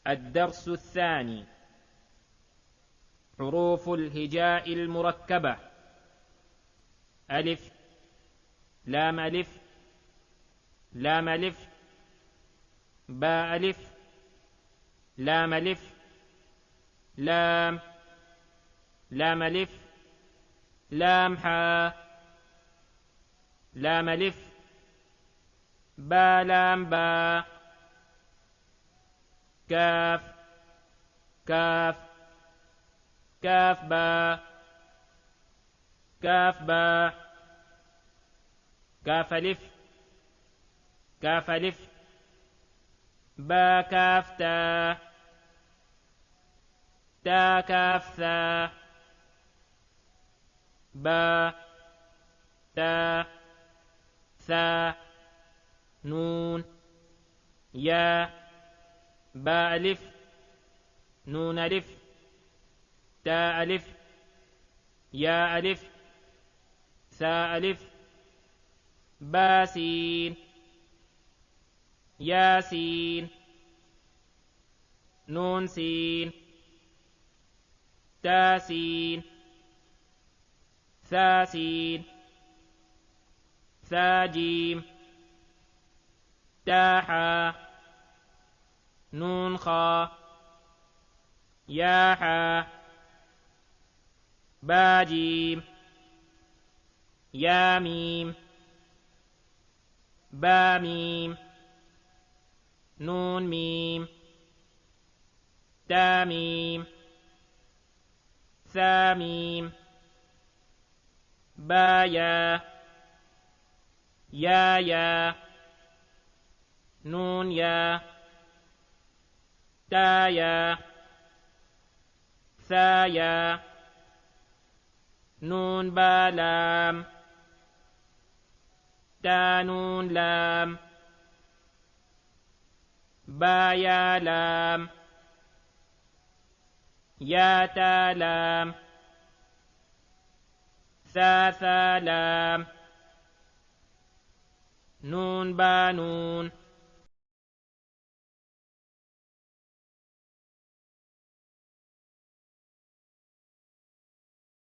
الدرس الثاني: حروف الهجاء المركبة: ألف، لام ألف، لام ألف، باء ألف، لام ألف، لام، لام ألف، لام حاء، لام ألف، با لام باء، كاف، كاف، كاف باء، كاف باء، كاف ألف، كاف ألف، با كاف تاء، تا كاف ثاء، با، تا، ثاء، نون، يا، با ألف، نون ألف، تا ألف، يا ألف، ثاء ألف، با سين، يا سين، نون سين، تا سين، ثا سين، ثا جيم، تا حا، نون خا، يا حا، با جيم، يا ميم، با ميم، نون ميم، تا ميم، ثا ميم، با يا، يا يا، نون يا، تا يا، ثا يا، نون با لام، تا نون لام، با يا لام، يا تا لام، ثا لام، نون با نون.